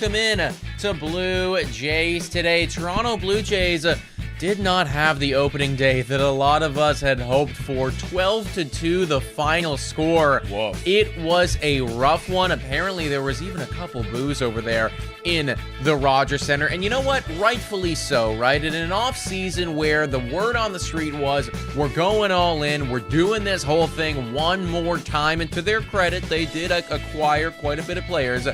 welcome in to Blue Jays today. Toronto Blue Jays did not have the opening day that a lot of us had hoped for. 12-2 the final score. Whoa. It was a rough one. Apparently there was even a couple boos over there in the Rogers Center. And you know what? Rightfully so, right? In an off season where the word on the street was, we're going all in, we're doing this whole thing one more time. And to their credit, they did acquire quite a bit of players.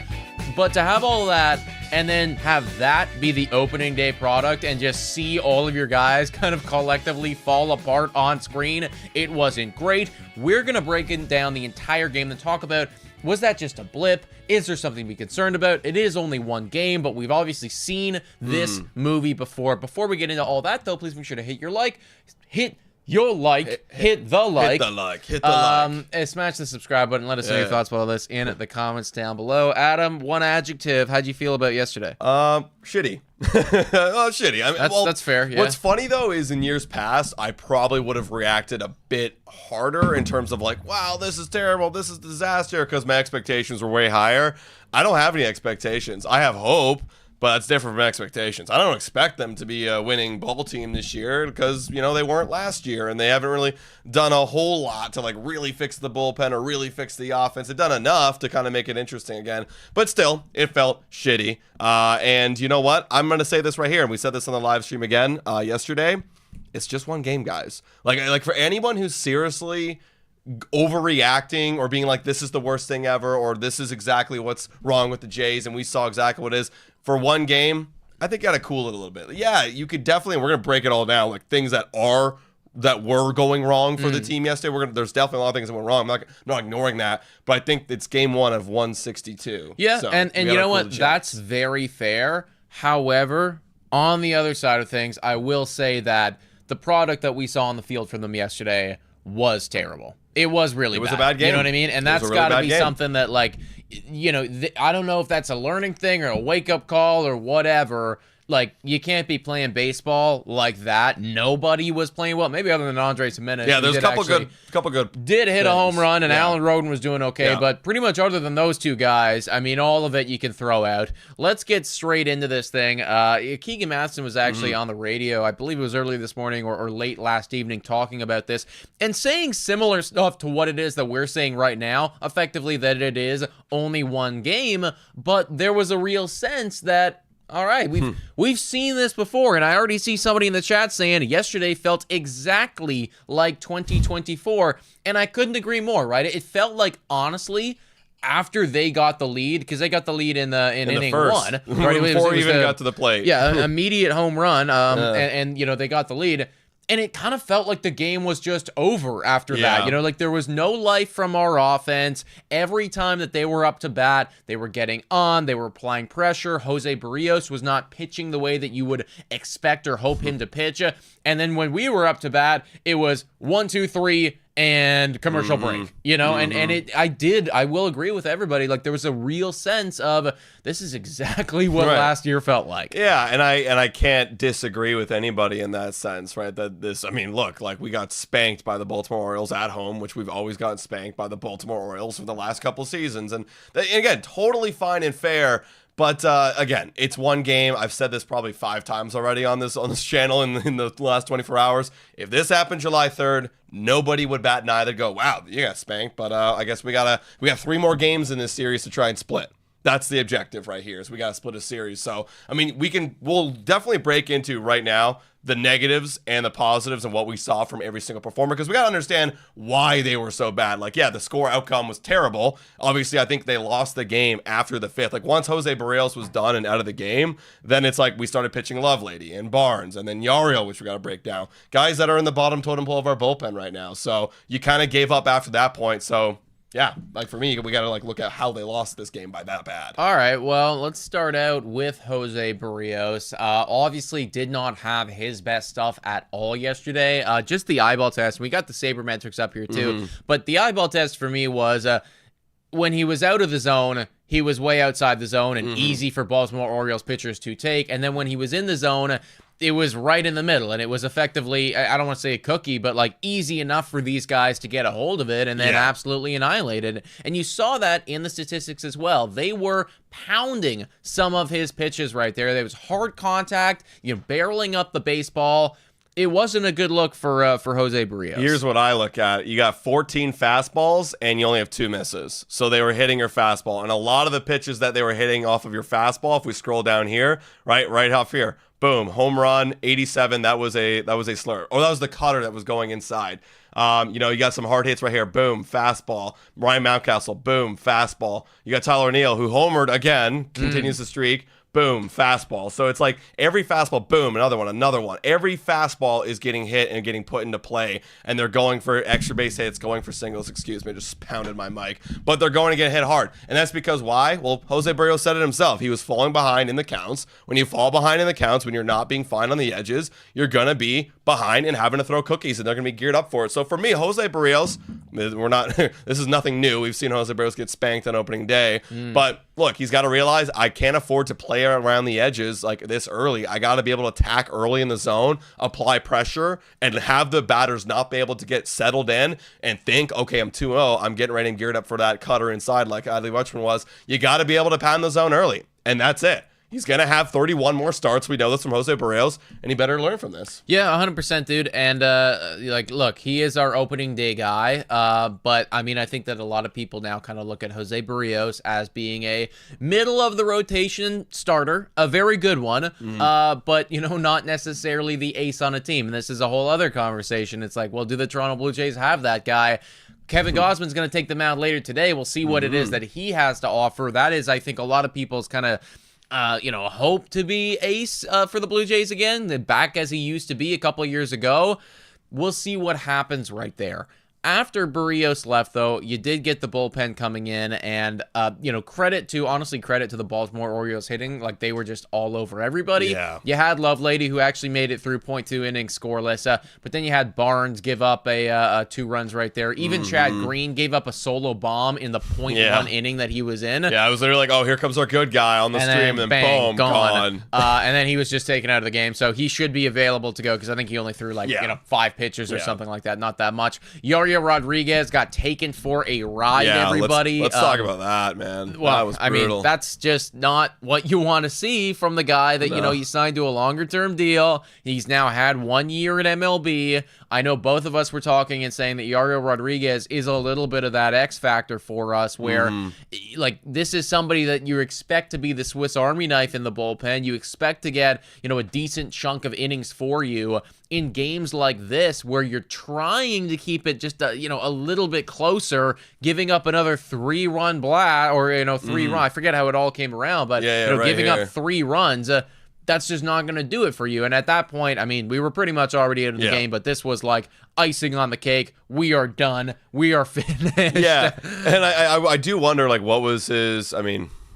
But to have all of that and then have that be the opening day product and just see all of your guys kind of collectively fall apart on screen, it wasn't great. We're going to break down the entire game and talk about, was that just a blip? Is there something to be concerned about? It is only one game, but we've obviously seen this movie before. Before we get into all that, though, please make sure to hit your like. Hit the like. Hit the like. Smash the subscribe button. Let us know your thoughts about all this in the comments down below. Adam, one adjective. How'd you feel about yesterday? Shitty. Shitty. I mean, that's fair. Yeah. What's funny though is in years past, I probably would have reacted a bit harder in terms of like, wow, this is terrible, this is a disaster, because my expectations were way higher. I don't have any expectations. I have hope, but that's different from expectations. I don't expect them to be a winning ball team this year because, you know, they weren't last year and they haven't really done a whole lot to like really fix the bullpen or really fix the offense. They've done enough to kind of make it interesting again, but still, it felt shitty. And you know what? I'm going to say this right here, and we said this on the live stream again yesterday. It's just one game, guys. Like for anyone who's seriously overreacting or being like, this is the worst thing ever, or this is exactly what's wrong with the Jays, and we saw exactly what it is. For one game, I think you got to cool it a little bit. Yeah, you could definitely, and we're going to break it all down, like things that were going wrong for the team yesterday. There's definitely a lot of things that went wrong. I'm not ignoring that, but I think it's game one of 162. Yeah, so and you know what? That's very fair. However, on the other side of things, I will say that the product that we saw on the field from them yesterday was terrible. It was really bad. It was a bad game. You know what I mean? And that's got to be something that, like, you know, I don't know if that's a learning thing or a wake-up call or whatever. Like, you can't be playing baseball like that. Nobody was playing well, maybe other than Andres Jimenez. Yeah, there's a couple good. Did hit a home run, and Alan Roden was doing okay, Yeah. but pretty much other than those two guys, I mean, all of it you can throw out. Let's get straight into this thing. Keegan Matheson was actually on the radio, I believe it was early this morning or late last evening, talking about this and saying similar stuff to what it is that we're saying right now, effectively that it is only one game, but there was a real sense that, all right, we've seen this before, and I already see somebody in the chat saying yesterday felt exactly like 2024, and I couldn't agree more, right? It felt like, honestly, after they got the lead, because they got the lead in inning first. one, right? Before he even got to the plate. Yeah, an immediate home run, and you know, they got the lead. And it kind of felt like the game was just over after that. You know, like there was no life from our offense. Every time that they were up to bat, they were getting on, they were applying pressure. Jose Berrios was not pitching the way that you would expect or hope him to pitch. And then when we were up to bat, it was 1, 2, 3, and commercial break, you know, and I will agree with everybody. Like there was a real sense of this is exactly what last year felt like. Yeah, and I can't disagree with anybody in that sense, right? That this, I mean, look, like we got spanked by the Baltimore Orioles at home, which we've always gotten spanked by the Baltimore Orioles for the last couple seasons, and again, totally fine and fair. But again, it's one game. I've said this probably 5 times already on this channel in the last 24 hours. If this happened July 3rd, nobody would bat an eye. They'd go, wow, you got spanked. But I guess we have 3 more games in this series to try and split. That's the objective right here, is we got to split a series. So, I mean, we'll definitely break into right now the negatives and the positives and what we saw from every single performer, because we got to understand why they were so bad. Like, yeah, the score outcome was terrible. Obviously, I think they lost the game after the 5th. Like, once Jose Berrios was done and out of the game, then it's like we started pitching Lovelady and Barnes and then Yariel, which we got to break down. Guys that are in the bottom totem pole of our bullpen right now. So you kind of gave up after that point. So yeah, like for me, we got to like look at how they lost this game by that bad. All right, well, let's start out with Jose Berrios. Obviously did not have his best stuff at all yesterday. Just the eyeball test. We got the sabermetrics up here too. But the eyeball test for me was when he was out of the zone, he was way outside the zone and easy for Baltimore Orioles pitchers to take. And then when he was in the zone, it was right in the middle, and it was effectively, I don't want to say a cookie, but like easy enough for these guys to get a hold of it and then absolutely annihilated. And you saw that in the statistics as well. They were pounding some of his pitches right there. There was hard contact, barreling up the baseball. It wasn't a good look for Jose Berrios. Here's what I look at. You got 14 fastballs, and you only have 2 misses. So they were hitting your fastball. And a lot of the pitches that they were hitting off of your fastball, if we scroll down here, right off here, boom, home run, 87. That was a slur. Or that was the cutter that was going inside. You got some hard hits right here. Boom, fastball. Ryan Mountcastle, boom, fastball. You got Tyler O'Neill, who homered again, continues the streak. Boom, fastball. So it's like every fastball, boom, another one. Every fastball is getting hit and getting put into play, and they're going for extra base hits, going for singles. Excuse me, just pounded my mic. But they're going to get hit hard. And that's because why? Well, Jose Berrios said it himself. He was falling behind in the counts. When you fall behind in the counts, when you're not being fine on the edges, you're going to be behind and having to throw cookies, and they're going to be geared up for it. So for me, Jose Berrios, this is nothing new. We've seen Jose Berrios get spanked on opening day. But look, he's got to realize I can't afford to play around the edges like this early. I got to be able to attack early in the zone, apply pressure, and have the batters not be able to get settled in and think, okay, I'm 2-0. I'm getting ready and geared up for that cutter inside like Adley Rutschman was. You got to be able to pound the zone early, and that's it. He's going to have 31 more starts. We know this from Jose Berrios, and he better learn from this. Yeah, 100%, dude. And, look, he is our opening day guy. But, I think that a lot of people now kind of look at Jose Berrios as being a middle-of-the-rotation starter, a very good one, but, not necessarily the ace on a team. And this is a whole other conversation. It's like, well, do the Toronto Blue Jays have that guy? Kevin Gausman's going to take them out later today. We'll see what it is that he has to offer. That is, I think, a lot of people's kind of hope to be ace for the Blue Jays again, back as he used to be a couple of years ago. We'll see what happens right there. After Berrios left, though, you did get the bullpen coming in, and, credit to the Baltimore Orioles hitting. Like, they were just all over everybody. Yeah. You had Lovelady, who actually made it through 0.2 innings scoreless, but then you had Barnes give up a 2 runs right there. Even Chad Green gave up a solo bomb in the 0.1 inning that he was in. Yeah, I was literally like, oh, here comes our good guy on the stream, and then boom, gone. And then he was just taken out of the game, so he should be available to go, because I think he only threw, 5 pitches or something like that, not that much. Mario Rodriguez got taken for a ride, everybody. Let's talk about that, man. Well, that was brutal. That's just not what you want to see from the guy that, you signed to a longer-term deal. He's now had 1 year at MLB. I know both of us were talking and saying that Yario Rodriguez is a little bit of that X factor for us, where, this is somebody that you expect to be the Swiss Army knife in the bullpen. You expect to get, a decent chunk of innings for you in games like this, where you're trying to keep it just a little bit closer, giving up another 3-run blast, or 3-run. I forget how it all came around, but giving up 3 runs. That's just not going to do it for you. And at that point, we were pretty much already out of the game, but this was like icing on the cake. We are done. We are finished. Yeah, and I do wonder, what was his?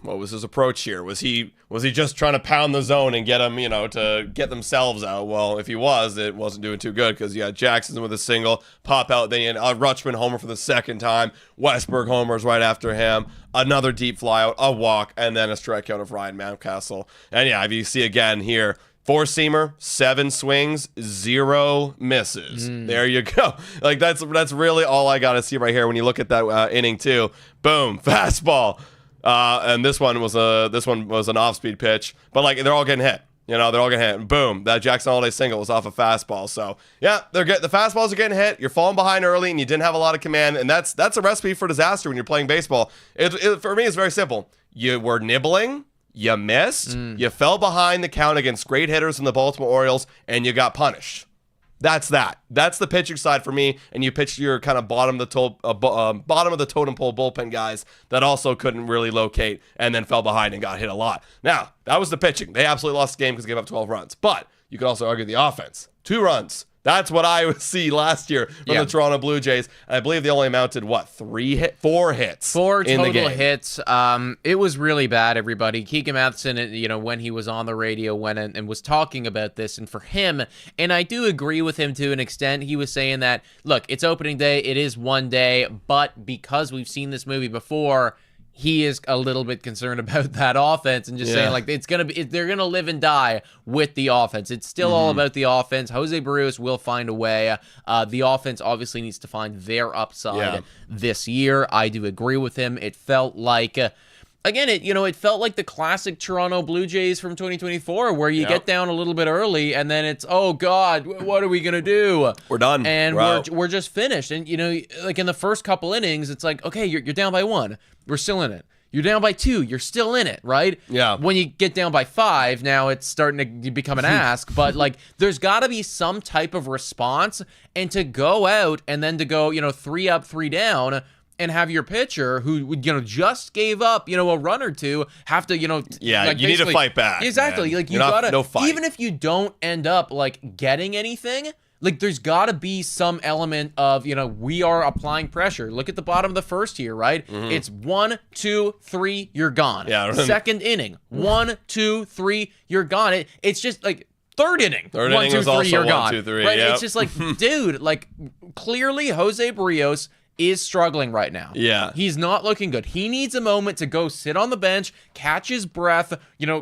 What was his approach here? Was he just trying to pound the zone and get them, to get themselves out? Well, if he was, it wasn't doing too good, because you had Jackson with a single, pop out, then you had Rutschman homer for the second time, Westberg homers right after him, another deep fly out, a walk, and then a strikeout of Ryan Mountcastle. And if you see again here, 4-seamer, 7 swings, 0 misses. There you go. That's really all I got to see right here when you look at that inning too. Boom, fastball. And this one was an off-speed pitch, but they're all getting hit. They're all getting hit. Boom, that Jackson Holiday single was off a fastball. So yeah, the fastballs are getting hit. You're falling behind early, and you didn't have a lot of command, and that's a recipe for disaster when you're playing baseball. For me, it's very simple. You were nibbling, you missed, you fell behind the count against great hitters in the Baltimore Orioles, and you got punished. That's the pitching side for me, and you pitched your kind of bottom of the totem pole bullpen guys that also couldn't really locate and then fell behind and got hit a lot. Now, that was the pitching. They absolutely lost the game because they gave up 12 runs. But you could also argue the offense. 2 runs. That's what I would see last year from the Toronto Blue Jays. And I believe they only amounted, 4 hits. 4 in total the game. hits. It was really bad, everybody. Keegan Matheson, when he was on the radio, went and was talking about this. And for him, and I do agree with him to an extent, he was saying that, look, it's opening day. It is one day. But because we've seen this movie before, he is a little bit concerned about that offense and just saying like they're gonna live and die with the offense. It's still all about the offense. Jose Berrios will find a way. The offense obviously needs to find their upside this year. I do agree with him. It felt like again, it felt like the classic Toronto Blue Jays from 2024, where you get down a little bit early, and then it's, oh God, what are we gonna do? We're done, and we're just finished. And like in the first couple innings, it's like, okay, you're down by 1, we're still in it. You're down by 2, you're still in it, right? Yeah. When you get down by 5, now it's starting to become an ask. But like, there's got to be some type of response, and to go out and then to go, 3 up, 3 down. And have your pitcher who just gave up a run or two have to like you need to fight back. Exactly, man. like you gotta no fight. Even if you don't end up like getting anything, like there's got to be some element of we are applying pressure. Look at the bottom of the first here, right? It's 1, 2, 3, you're gone. Second inning, 1, 2, 3, you're gone. It's just like third inning, 1, 2, 3, you're gone. 1, 2, 3, right? It's just like, dude, like clearly Jose Berrios is struggling right now. Yeah. He's not looking good. He needs a moment to go sit on the bench, catch his breath,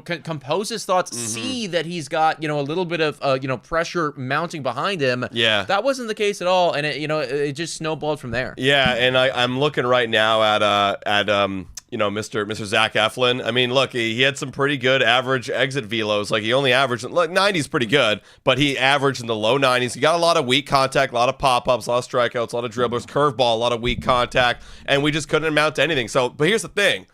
compose his thoughts, see that he's got, a little bit of, pressure mounting behind him. Yeah. That wasn't the case at all. And it just snowballed from there. Yeah. And I'm looking right now at Mr. Zach Eflin. I mean, look, he had some pretty good average exit velos. Like, he only averaged, 90's pretty good, but he averaged in the low 90s. He got a lot of weak contact, a lot of pop-ups, a lot of strikeouts, a lot of dribblers, curveball, a lot of weak contact, and we just couldn't amount to anything. So, but here's the thing.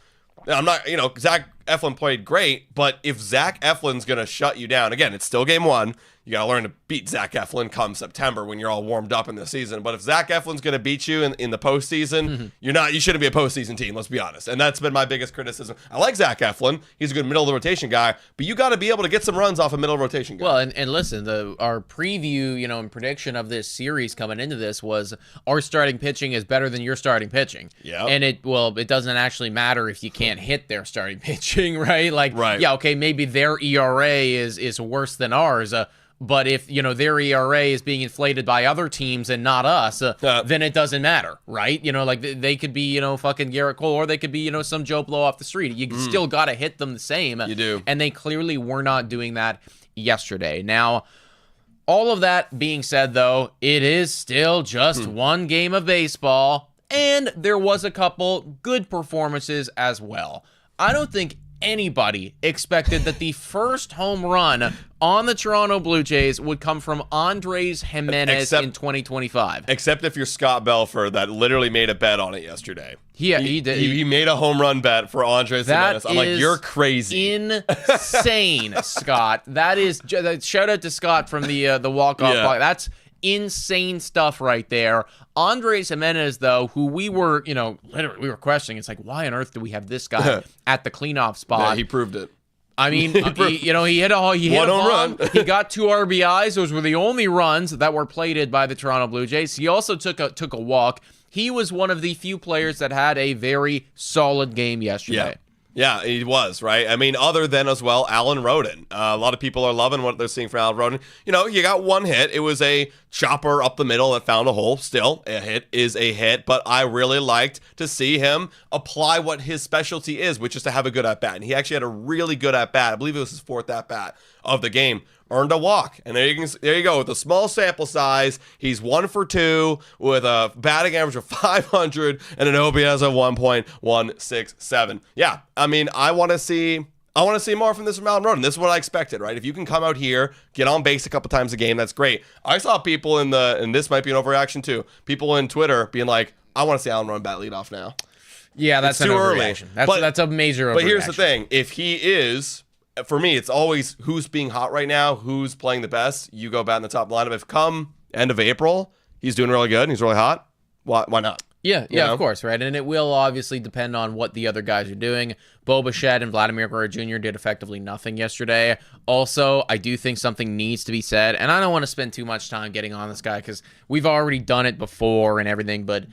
I'm not, Zach Eflin played great, but if Zach Eflin's going to shut you down, again, it's still game 1. You got to learn to beat Zach Eflin come September when you're all warmed up in the season. But if Zach Eflin's going to beat you in the postseason, you shouldn't be a postseason team, let's be honest. And that's been my biggest criticism. I like Zach Eflin. He's a good middle of the rotation guy, but you got to be able to get some runs off a middle of rotation guy. Well, and listen, our preview, and prediction of this series coming into this was our starting pitching is better than your starting pitching. Yeah. And it doesn't actually matter if you can't hit their starting pitching, right? Like, yeah, okay, maybe their ERA is worse than ours. But if, their ERA is being inflated by other teams and not us, then it doesn't matter, right? Like they could be, fucking Garrett Cole, or they could be, some Joe Blow off the street. You still got to hit them the same. You do. And they clearly were not doing that yesterday. Now, all of that being said, though, it is still just one game of baseball, and there was a couple good performances as well. I don't think anybody expected that the first home run on the Toronto Blue Jays would come from Andrés Giménez in 2025. Except if you're Scott Belford, that literally made a bet on it yesterday. Yeah, he did. He made a home run bet for Andrés Giménez. I'm like, you're crazy. Insane, Scott. That is, shout out to Scott from the walk-off block. That's insane stuff right there. Andrés Giménez, though, who we were, literally we were questioning. It's like, why on earth do we have this guy at the cleanoff spot? Yeah, he proved it. I mean, he hit a bomb. He got 2 RBIs. Those were the only runs that were plated by the Toronto Blue Jays. He also took a walk. He was one of the few players that had a very solid game yesterday. Yeah, he was, right? I mean, other than as well, Alan Roden. A lot of people are loving what they're seeing from Alan Roden. You got one hit. It was a chopper up the middle that found a hole. Still, a hit is a hit, but I really liked to see him apply what his specialty is, which is to have a good at-bat. And he actually had a really good at-bat. I believe it was his 4th at-bat of the game. Earned a walk. And there you go. With a small sample size, he's 1 for 2 with a batting average of 500 and an OPS of 1.167. Yeah, I mean, I want to see more from this from Alan Roden. This is what I expected, right? If you can come out here, get on base a couple times a game, that's great. I saw people and this might be an overreaction too, people in Twitter being like, I want to see Alan Roden bat leadoff now. Yeah, that's too early. That's a major overreaction. But here's the thing. If he is... For me, it's always who's being hot right now, who's playing the best. You go bat in the top lineup. If come end of April, he's doing really good and he's really hot, why not? Yeah, of course, right? And it will obviously depend on what the other guys are doing. Bo Bichette and Vladimir Guerrero Jr. did effectively nothing yesterday. Also, I do think something needs to be said, and I don't want to spend too much time getting on this guy because we've already done it before and everything, but...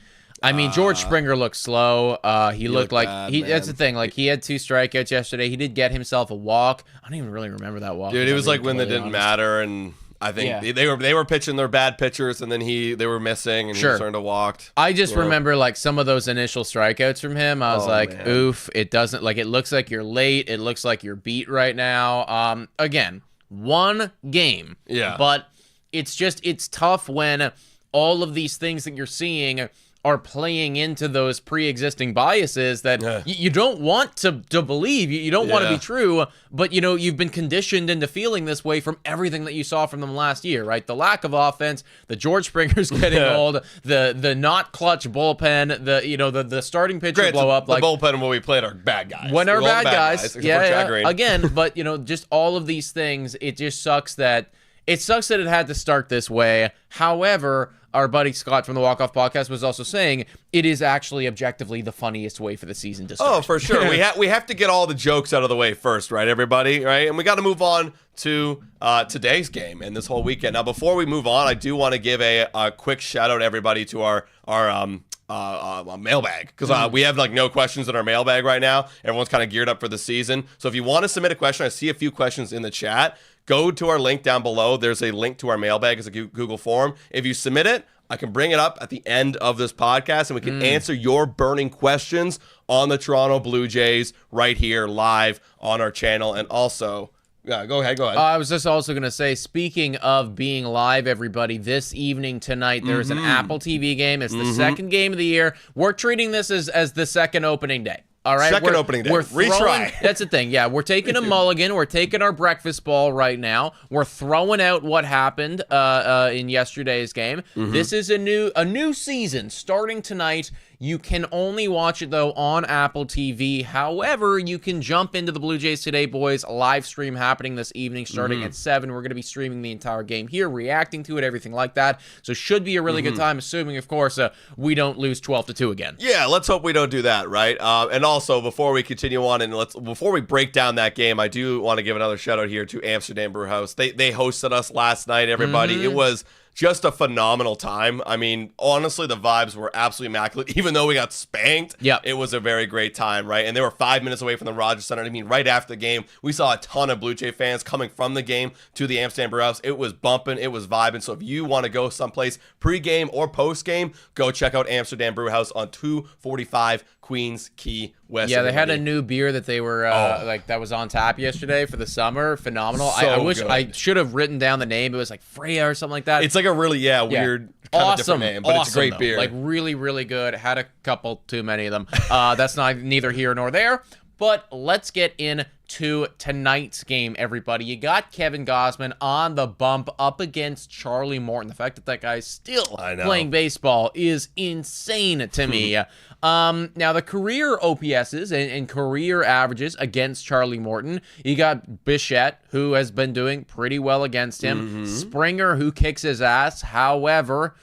I mean, George Springer looked slow. He looked like bad, that's the thing. Like, he had 2 strikeouts yesterday. He did get himself a walk. I don't even really remember that walk. Dude, it was like when they didn't matter, and I think they were pitching their bad pitchers, and then they were missing, and he was starting to walk. I just remember like some of those initial strikeouts from him. I was man. Oof, it doesn't like it looks like you're late. It looks like you're beat right now. Again, one game. Yeah. But it's tough when all of these things that you're seeing are playing into those pre-existing biases that you don't want to believe. You don't want to be true, but you've been conditioned into feeling this way from everything that you saw from them last year, right? The lack of offense, the George Springer's getting old, the not clutch bullpen, the starting pitcher blow up. The bullpen when we played our bad guys. When our bad guys again, but just all of these things, it just sucks that it had to start this way. However, our buddy Scott from the Walk Off Podcast was also saying it is actually objectively the funniest way for the season to start. Oh, for sure. we have to get all the jokes out of the way first, right, everybody? Right? And we got to move on to today's game and this whole weekend. Now, before we move on, I do want to give a quick shout out, everybody, to our mailbag, because we have like no questions in our mailbag right now. Everyone's kind of geared up for the season. So if you want to submit a question, I see a few questions in the chat. Go to our link down below. There's a link to our mailbag as a Google form. If you submit it, I can bring it up at the end of this podcast, and we can answer your burning questions on the Toronto Blue Jays right here live on our channel. And also, go ahead. I was just also going to say, speaking of being live, everybody, this evening tonight, there's an Apple TV game. It's the second game of the year. We're treating this as the second opening day. All right, second opening day. Retry. That's the thing. Yeah, we're taking a mulligan. We're taking our breakfast ball right now. We're throwing out what happened in yesterday's game. This is a new season starting tonight. You can only watch it, though, on Apple TV. However, you can jump into the Blue Jays Today Boys live stream happening this evening starting at 7. We're going to be streaming the entire game here, reacting to it, everything like that. So should be a really good time, assuming, of course, we don't lose 12-2 again. Yeah, let's hope we don't do that, right? And also, before we continue on, and before we break down that game, I do want to give another shout-out here to Amsterdam Brewhouse. They hosted us last night, everybody. It was just a phenomenal time. I mean, honestly, the vibes were absolutely immaculate. Even though we got spanked, it was a very great time, right? And they were 5 minutes away from the Rogers Center. I mean, right after the game, we saw a ton of Blue Jay fans coming from the game to the Amsterdam Brewhouse. It was bumping. It was vibing. So if you want to go someplace pre-game or post-game, go check out Amsterdam Brewhouse on 245 Queens Quay West. Yeah, they had a new beer that they were that was on tap yesterday for the summer. Phenomenal. So I wish good. I should have written down the name. It was like Freya or something like that. It's like a really weird kind of different name, but it's a great beer. Like really, really good. Had a couple too many of them. That's neither here nor there. But let's get into tonight's game, everybody. You got Kevin Gausman on the bump up against Charlie Morton. The fact that guy's still playing baseball is insane to me. Now, the career OPSs and career averages against Charlie Morton, you got Bichette, who has been doing pretty well against him. Springer, who kicks his ass. However,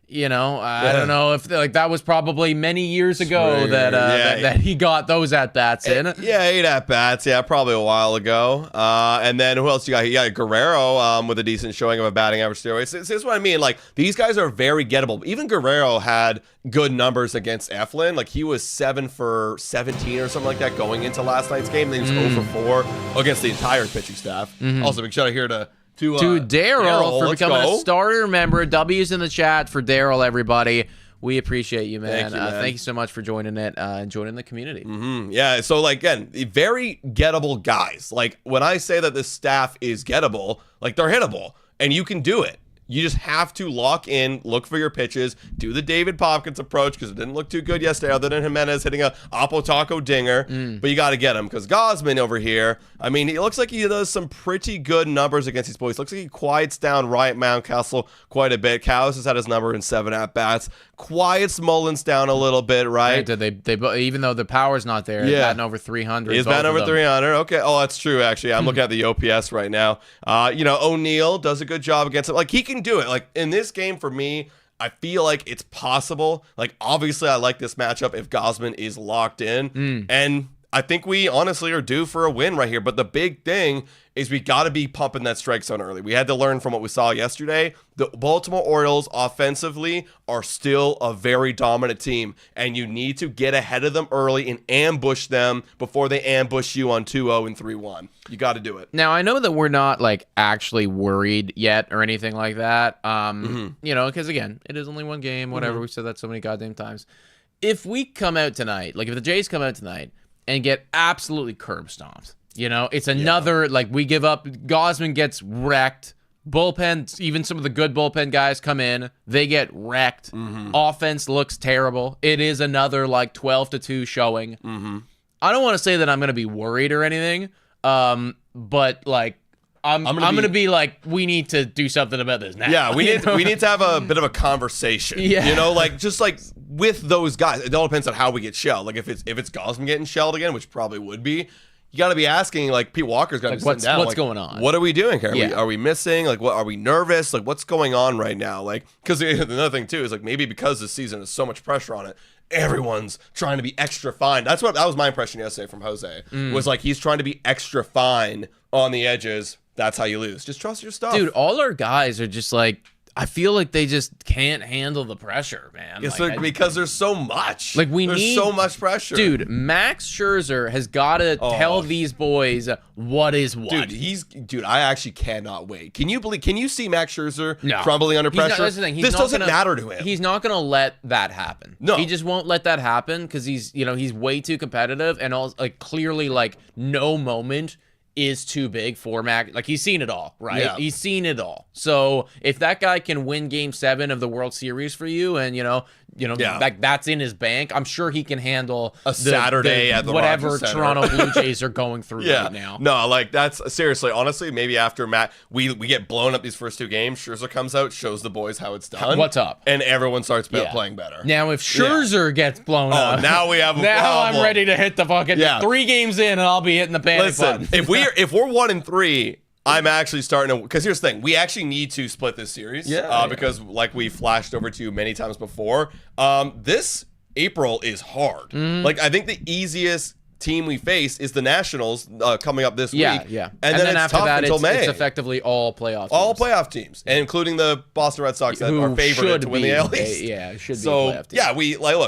I don't know if that was probably many years ago that he got those at-bats in. Yeah, 8 at-bats. Yeah, probably a while ago. And then who else you got? You got Guerrero with a decent showing of a batting average steroids. This is what I mean. Like, these guys are very gettable. Even Guerrero had good numbers against Eflin. Like, he was 7 for 17 or something like that going into last night's game. Then he was 0 for 4 against the entire pitching staff. Also, big shout out here to Daryl for becoming a starter member. W's in the chat for Daryl, everybody. We appreciate you, man. Thank you so much for joining it and joining the community. Yeah, so, again, very gettable guys. Like, when I say that this staff is gettable, they're hittable, and you can do it. You just have to lock in, look for your pitches, do the David Popkins approach, because it didn't look too good yesterday other than Jimenez hitting a Oppo Taco dinger. But you got to get him, because Gausman over here, I mean, it looks like he does some pretty good numbers against these boys. Looks like he quiets down Ryan Mountcastle quite a bit. Callis has had his number in 7 at-bats. Quiets Mullins down a little bit, right? They even though the power's not there, he's batting over 300. He's batting over 300. Okay. Oh, that's true, actually. I'm looking at the OPS right now. O'Neal does a good job against him. He can do it. In this game, for me, I feel like it's possible. Obviously, I like this matchup if Gausman is locked in. And I think we honestly are due for a win right here. But the big thing is we got to be pumping that strike zone early. We had to learn from what we saw yesterday. The Baltimore Orioles offensively are still a very dominant team, and you need to get ahead of them early and ambush them before they ambush you on 2-0 and 3-1. You got to do it. Now, I know that we're not like actually worried yet or anything like that. You know, because again, it is only one game, whatever. We've said that so many goddamn times. If we come out tonight, like if the Jays come out tonight and get absolutely curb stomped, you know, it's another, like we give up, Gausman gets wrecked, bullpen, even some of the good bullpen guys come in, they get wrecked, offense looks terrible, it is another like 12-2 showing. I don't want to say that I'm going to be worried or anything, but like, I'm gonna be like, we need to do something about this now. Yeah, we need to have a bit of a conversation. Yeah. You know, like just like with those guys, it all depends on how we get shelled. Like if it's Gausman getting shelled again, which probably would be, you got to be asking, like, Pete Walker's got to be sitting down. What's like, going on? What are we doing here? Are we missing? Like, what are we nervous? Like, what's going on right now? Like, because another thing too is like maybe because this season has so much pressure on it, everyone's trying to be extra fine. That was my impression yesterday from Jose. Was like he's trying to be extra fine on the edges. That's how you lose. Just trust your stuff. Dude, all our guys are just like, I feel like they just can't handle the pressure, man. Yes, like, because there's so much. Like there's so much pressure. Dude, Max Scherzer has got to tell these boys what is what. Dude, I actually cannot wait. Can you see Max Scherzer crumbling under pressure? That's the thing. This doesn't matter to him. He's not going to let that happen. No. He just won't let that happen because he's way too competitive, and also like clearly like no moment is too big for Mac. Like, he's seen it all, right? Yeah. He's seen it all. So if that guy can win Game 7 of the World Series for you, and like that's in his bank, I'm sure he can handle Saturday at the whatever Rogers Center. Toronto Blue Jays are going through right now. No, like that's seriously, honestly, maybe after Matt, we get blown up these first two games. Scherzer comes out, shows the boys how it's done. What's up? And everyone starts playing better. Now, if Scherzer gets blown up, now we have a now problem. I'm ready to hit the fucking 3 games in, and I'll be hitting the panic button. if we're 1-3. I'm actually starting to, because here's the thing, we actually need to split this series, because like we flashed over to you many times before, this April is hard. Like I think the easiest team we face is the Nationals coming up this week. Yeah. And then it's after tough that, until May. It's effectively all playoff teams. All playoff teams, and including the Boston Red Sox that are favored to win the AL East. It should be a playoff team. Yeah,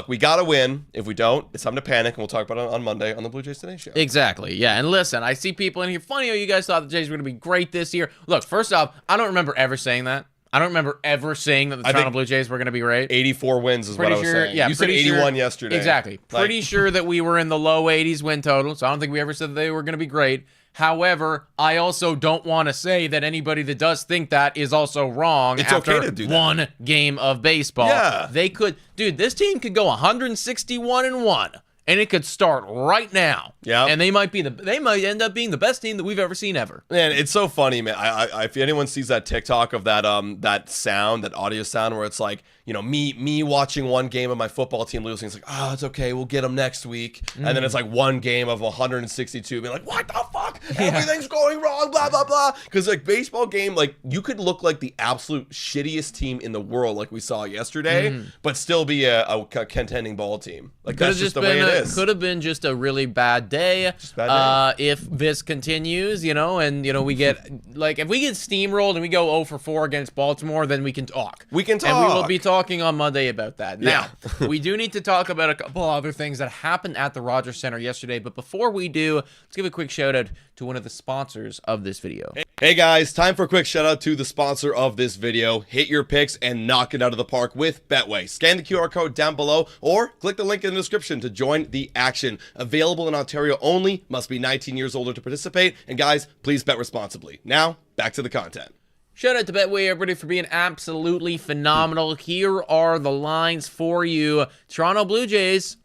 we got to win. If we don't, it's time to panic, and we'll talk about it on Monday on the Blue Jays Today show. Exactly, yeah. And listen, I see people in here, funny how you guys thought the Jays were going to be great this year. Look, first off, I don't remember ever saying that. I don't remember ever saying that the Toronto Blue Jays were going to be great. 84 wins is what I was saying. Yeah, you said 81 yesterday. Exactly. Pretty sure that we were in the low 80s win total, so I don't think we ever said that they were going to be great. However, I also don't want to say that anybody that does think that is also wrong. It's after okay to do that. One game of baseball. Yeah. They could, dude, this team could go 161-1. And it could start right now. Yeah. And they might end up being the best team that we've ever seen ever. Man, it's so funny, man. I if anyone sees that TikTok of that that audio sound where it's like, me watching one game of my football team losing, it's like, oh, it's okay, we'll get them next week. And then it's like one game of 162, being like, what the fuck? Everything's going wrong, blah, blah, blah. Because like baseball game, like you could look like the absolute shittiest team in the world like we saw yesterday, but still be a contending ball team. Like that's just the way it is. Could have been just a really bad day. If this continues, and we get if we get steamrolled and we go 0 for 4 against Baltimore, then we can talk. We can talk. And we will be talking on Monday about that. Now, we do need to talk about a couple other things that happened at the Rogers Center yesterday. But before we do, let's give a quick shout out to one of the sponsors of this video. Hey guys, time for a quick shout out to the sponsor of this video. Hit your picks and knock it out of the park with Betway. Scan the QR code down below or click the link in the description to join the action. Available in Ontario only, must be 19 years older to participate. And guys, please bet responsibly. Now, back to the content. Shout out to Betway, everybody, for being absolutely phenomenal. Here are the lines for you. Toronto Blue Jays,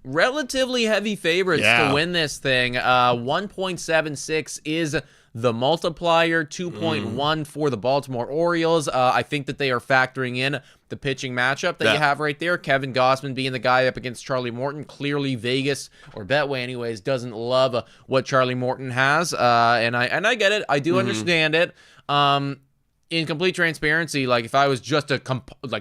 relatively heavy favorites to win this thing. 1.76 is the multiplier, 2.1 for the Baltimore Orioles. I think that they are factoring in the pitching matchup that you have right there. Kevin Gausman being the guy up against Charlie Morton. Clearly Vegas, or Betway anyways, doesn't love what Charlie Morton has. And I get it. I do understand it. In complete transparency, like if I was just a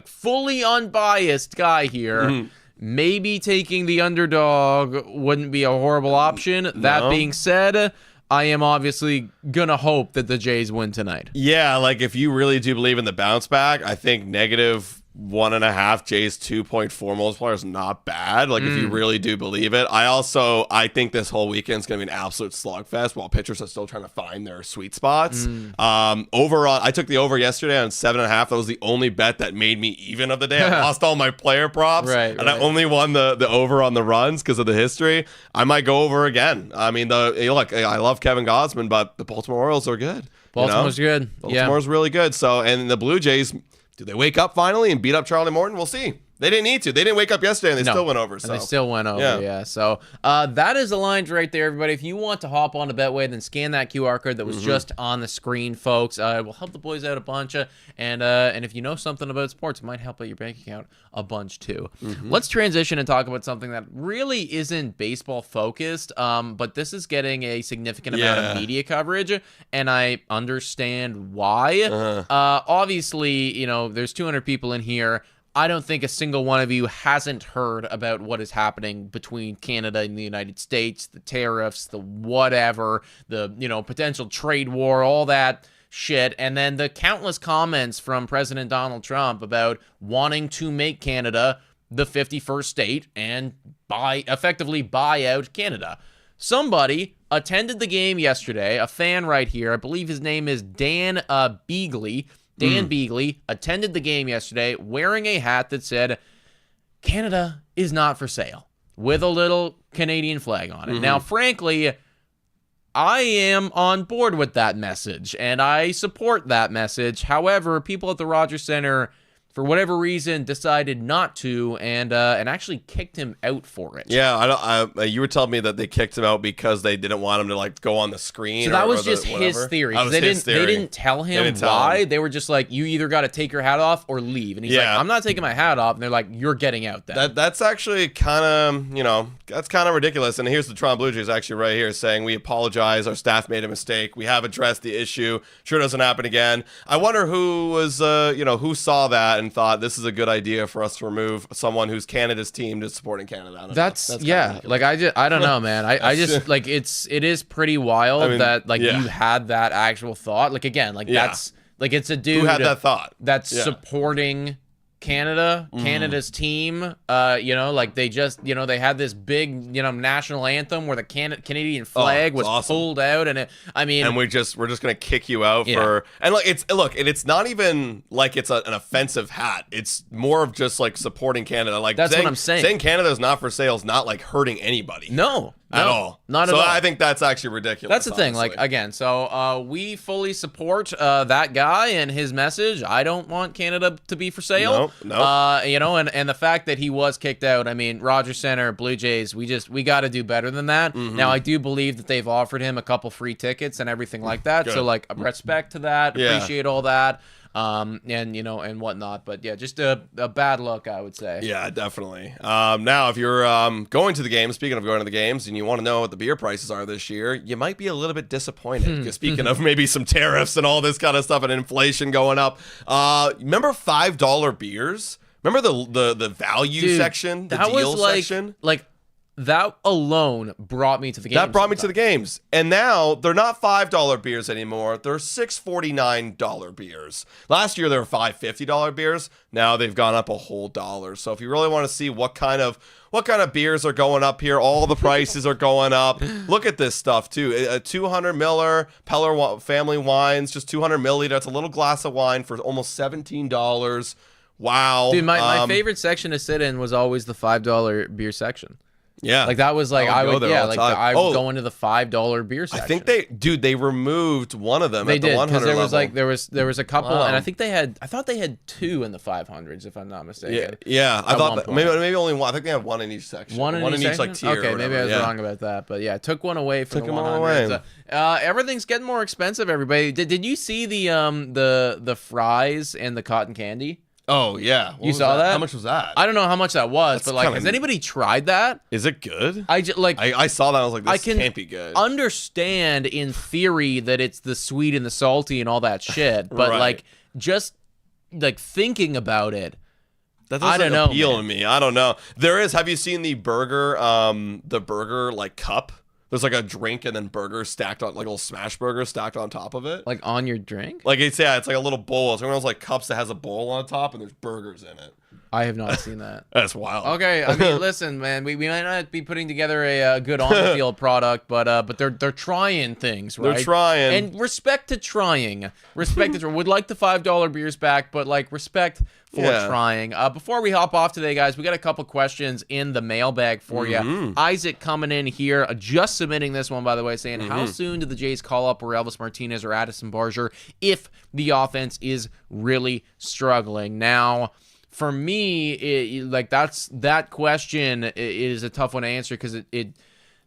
fully unbiased guy here, maybe taking the underdog wouldn't be a horrible option. No. That being said, I am obviously gonna hope that the Jays win tonight. Yeah, like if you really do believe in the bounce back, I think -1.5 Jays 2.4 multiplier is not bad. Like if you really do believe it. I think this whole weekend's gonna be an absolute slugfest while pitchers are still trying to find their sweet spots. Overall, I took the over yesterday on 7.5. That was the only bet that made me even of the day. I lost all my player props, and I only won the over on the runs because of the history. I might go over again. I mean, look, I love Kevin Gausman, but the Baltimore Orioles are good. Baltimore's good. Baltimore's really good. So, and the Blue Jays, do they wake up finally and beat up Charlie Morton? We'll see. They didn't need to. They didn't wake up yesterday, and they still went over. So. And they still went over, yeah. So that is the lines right there, everybody. If you want to hop on to Betway, then scan that QR code that was just on the screen, folks. We'll help the boys out a bunch. And if you know something about sports, it might help out your bank account a bunch, too. Let's transition and talk about something that really isn't baseball-focused, but this is getting a significant amount of media coverage, and I understand why. Obviously, you know, there's 200 people in here. I don't think a single one of you hasn't heard about what is happening between Canada and the United States, the tariffs, the whatever, the, you know, potential trade war, all that shit. And then the countless comments from President Donald Trump about wanting to make Canada the 51st state and effectively buy out Canada. Somebody attended the game yesterday, a fan right here. I believe his name is Dan Beagley. Dan Beagley attended the game yesterday wearing a hat that said, Canada is not for sale, with a little Canadian flag on it. Now, frankly, I am on board with that message, and I support that message. However, people at the Rogers Center, for whatever reason, decided not to, and actually kicked him out for it. Yeah, you were telling me that they kicked him out because they didn't want him to like go on the screen. So that was just his theory. They didn't tell him why. They were just like, you either got to take your hat off or leave. And he's like, I'm not taking my hat off. And they're like, you're getting out then. That's actually kind of, you know, that's kind of ridiculous. And here's the Toronto Blue Jays actually right here saying, we apologize. Our staff made a mistake. We have addressed the issue. Sure doesn't happen again. I wonder who was, who saw that and thought this is a good idea for us to remove someone who's Canada's team to supporting Canada. That's like I don't know, man. I just like it is pretty wild that like you had that actual thought. Like again, like that's like it's a dude who had that thought that's supporting Canada's team. Like they just, they had this big, national anthem where the Canadian flag was awesome. Pulled out, and we're just gonna kick you out for, and it's not even like it's an offensive hat. It's more of just like supporting Canada. Like that's what I'm saying. Saying Canada's not for sale is not like hurting anybody. No. At all. Not at all. So I think that's actually ridiculous. That's the thing. Like, again, so we fully support that guy and his message. I don't want Canada to be for sale. No. And the fact that he was kicked out, I mean, Rogers Center, Blue Jays, we got to do better than that. Now, I do believe that they've offered him a couple free tickets and everything like that. Good. So, like, respect to that. Appreciate all that. And whatnot, but yeah, just a bad look, I would say. Yeah, definitely. Now, if you're going to the games, speaking of going to the games, and you want to know what the beer prices are this year, you might be a little bit disappointed. Because speaking of maybe some tariffs and all this kind of stuff and inflation going up, remember $5 beers? Remember the value section, the deal section? Like that alone brought me to the games. That brought me to the games. And now they're not $5 beers anymore. They're $6.49 beers. Last year they were $5.50 beers. Now they've gone up a whole dollar. So if you really want to see what kind of beers are going up here, all the prices are going up. Look at this stuff too. A 200 miller Peller family wines, just 200 milliliter. It's a little glass of wine for almost $17. Wow. Dude, my favorite section to sit in was always the $5 beer section. Yeah, like that was like I would go into the $5 beer section. I think they removed one of them. They at the did because there was like there was a couple, and I thought they had two in the 500s if I'm not mistaken. Yeah, I thought that, maybe only one. I think they had one in each section. One in each like tier. Okay, maybe I was wrong about that, but yeah, took one away from the 100s. Everything's getting more expensive. Everybody, did you see the fries and the cotton candy? Oh, yeah. You saw that? How much was that? I don't know how much that was, but like, has anybody tried that? Is it good? I saw that. I was like, this can't be good. Understand in theory that it's the sweet and the salty and all that shit, but like, just like thinking about it, That I doesn't don't know, appeal man. to me. I don't know. There is. Have you seen the burger like cup? There's like a drink and then burgers stacked on, like a little smash burger stacked on top of it. Like on your drink? Like it's like a little bowl. It's one of those like cups that has a bowl on top and there's burgers in it. I have not seen that. That's wild. Okay, I mean, listen, man, we might not be putting together a good on the field product, but they're trying things, right? They're trying. And respect to trying. Respect to would like the $5 beers back, but like respect for trying. Before we hop off today, guys, we got a couple questions in the mailbag for you. Isaac coming in here, just submitting this one, by the way, saying, how soon do the Jays call up Elvis Martinez or Addison Barger if the offense is really struggling? Now, for me, that question is a tough one to answer because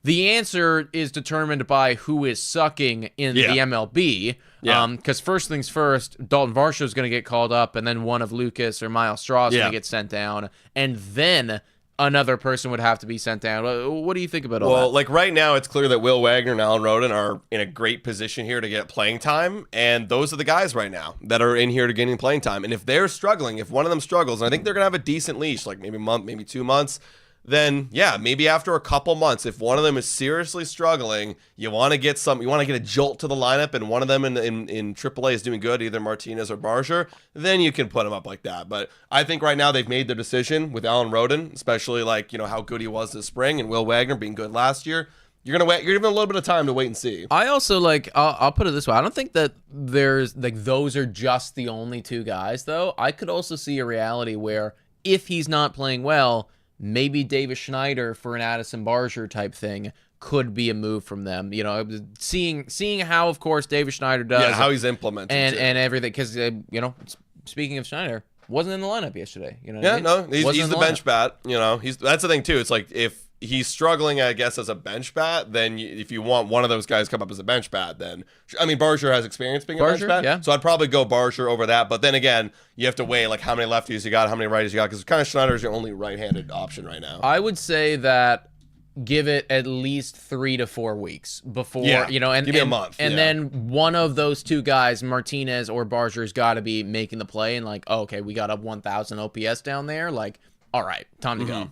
the answer is determined by who is sucking in the MLB. Because first things first, Dalton Varsho is going to get called up, and then one of Lucas or Miles Straw is going to get sent down, and then another person would have to be sent down. What do you think about all that? Well, like right now, it's clear that Will Wagner and Alan Roden are in a great position here to get playing time, and those are the guys right now that are in here to getting playing time. And if they're struggling, if one of them struggles, and I think they're gonna have a decent leash, like maybe a month, maybe 2 months, then maybe after a couple months, if one of them is seriously struggling, you want to get a jolt to the lineup, and one of them in AAA is doing good, either Martinez or Barger, then you can put them up like that. But I think right now they've made their decision with Alan Roden, especially like, how good he was this spring, and Will Wagner being good last year. You're given a little bit of time to wait and see. I also I'll put it this way. I don't think that there's those are just the only two guys, though. I could also see a reality where if he's not playing well, maybe Davis Schneider for an Addison Barger type thing could be a move from them. Seeing how, of course, Davis Schneider does. Yeah, how he's implemented. And everything. Because, speaking of Schneider, wasn't in the lineup yesterday. He's the bench bat. That's the thing, too. It's like if he's struggling, I guess, as a bench bat, then if you want one of those guys to come up as a bench bat, then Barger has experience being a bench bat, so I'd probably go Barger over that. But then again, you have to weigh like how many lefties you got, how many righties you got, because kind of Schneider is your only right-handed option right now. I would say that give it at least 3 to 4 weeks before and give me a month, and then one of those two guys, Martinez or Barger's, got to be making the play and okay, we got a 1,000 OPS down there, all right, time to go.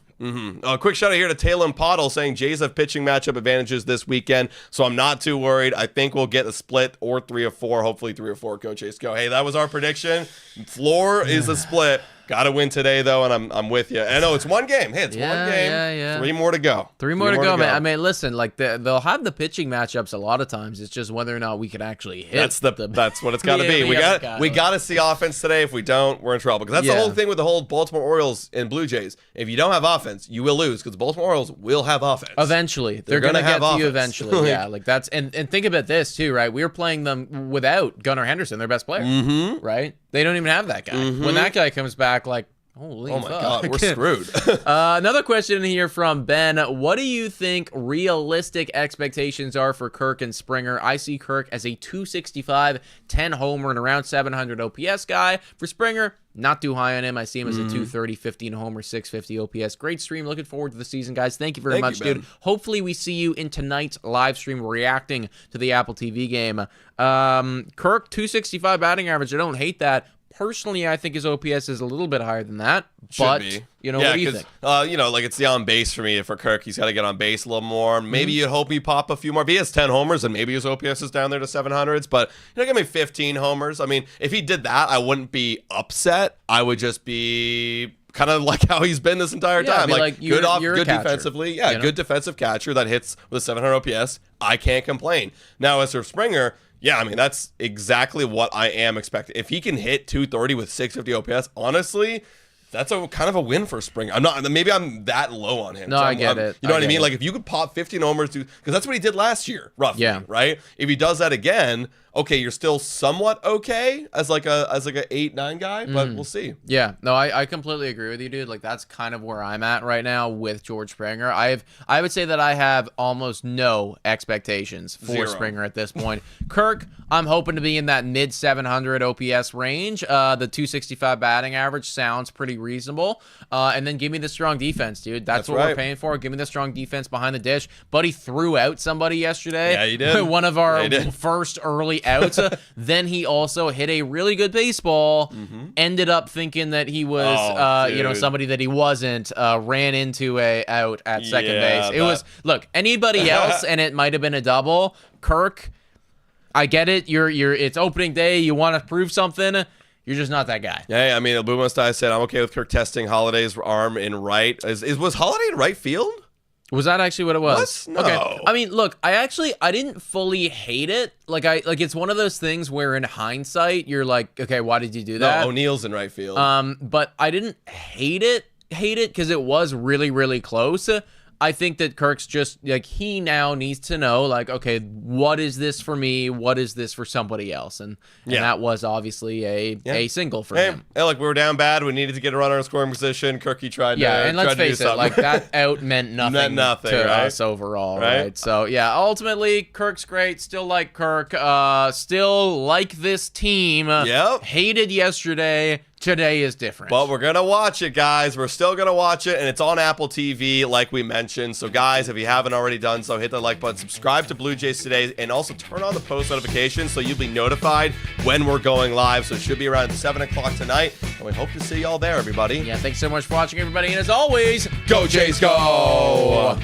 A quick shout out here to Talon Pottle saying Jays have pitching matchup advantages this weekend, so I'm not too worried. I think we'll get a split or 3 or 4, hopefully 3 or 4. Go Jays, go. Hey, that was our prediction. Floor is a split. Got to win today, though, and I'm with you. And I know it's one game. Hey, it's one game. Yeah. 3 more to go. 3 more to go, man. I mean, listen, they'll have the pitching matchups a lot of times. It's just whether or not we can actually hit. That's what it's got to be. We got to see offense today. If we don't, we're in trouble. Because that's the whole thing with the whole Baltimore Orioles and Blue Jays. If you don't have offense, you will lose, because the Baltimore Orioles will have offense. Eventually. They're going to get to you eventually. That's and think about this, too, right? We were playing them without Gunnar Henderson, their best player, right? They don't even have that guy. When that guy comes back, holy my God, we're screwed. Another question here from Ben. What do you think realistic expectations are for Kirk and Springer? I see Kirk as a 265, 10 homer, and around 700 OPS guy. For Springer, not too high on him. I see him as a 230, 15 homer, 650 OPS. Great stream. Looking forward to the season, guys. Thank you very much, dude. Hopefully we see you in tonight's live stream reacting to the Apple TV game. Kirk, 265 batting average. I don't hate that. Personally, I think his OPS is a little bit higher than that. What do you think? It's the on base for me. For Kirk, he's got to get on base a little more. Maybe you'd hope he pop a few more. If he has 10 homers, and maybe his OPS is down there to 700s. But give me 15 homers. I mean, if he did that, I wouldn't be upset. I would just be kind of like how he's been this entire time. Good defensively. Yeah, good defensive catcher that hits with 700 OPS. I can't complain. Now, as for Springer, that's exactly what I am expecting. If he can hit 230 with 650 OPS, honestly, that's a kind of a win for Springer. Maybe I'm that low on him. No, I get it. You know what I mean? If you could pop 15 homers, because that's what he did last year, roughly, right? If he does that again, okay, you're still somewhat okay as like a 8-9 guy, but we'll see. Yeah, no, I completely agree with you, dude. That's kind of where I'm at right now with George Springer. I would say that I have almost no expectations for Springer at this point. Kirk, I'm hoping to be in that mid 700 OPS range. The 265 batting average sounds pretty reasonable. And then give me the strong defense, dude. That's what right. we're paying for. Give me the strong defense behind the dish. Buddy threw out somebody yesterday. Yeah, he did. One of our first early outs. Then he also hit a really good baseball. Ended up thinking that he was, somebody that he wasn't. Ran into a out at second base. It was, look, anybody else, and it might have been a double. Kirk, I get it. It's opening day. You want to prove something. You're just not that guy. Yeah, I mean, Boo Must Die said, I'm okay with Kirk testing Holiday's arm in right. Was Holiday in right field? Was that actually what it was? What? No. Okay. I mean, look, I didn't fully hate it. Like it's one of those things where in hindsight, you're like, okay, why did you do that? No, O'Neill's in right field. But I didn't hate it because it was really, really close. I think that Kirk's just like, he now needs to know, like, okay, what is this for me? What is this for somebody else? And that was obviously a single for him. Hey, look, we were down bad. We needed to get a runner in scoring position. Kirky tried to and let's face it, something. like that out meant nothing, to right? us overall, right? So yeah, ultimately Kirk's great. Still like Kirk. Still like this team. Yep. Hated yesterday. Today is different. But we're going to watch it, guys. We're still going to watch it, and it's on Apple TV, like we mentioned. So, guys, if you haven't already done so, hit the like button, subscribe to Blue Jays Today, and also turn on the post notifications so you'll be notified when we're going live. So it should be around 7 o'clock tonight, and we hope to see y'all there, everybody. Yeah, thanks so much for watching, everybody. And as always, Go Jays, go!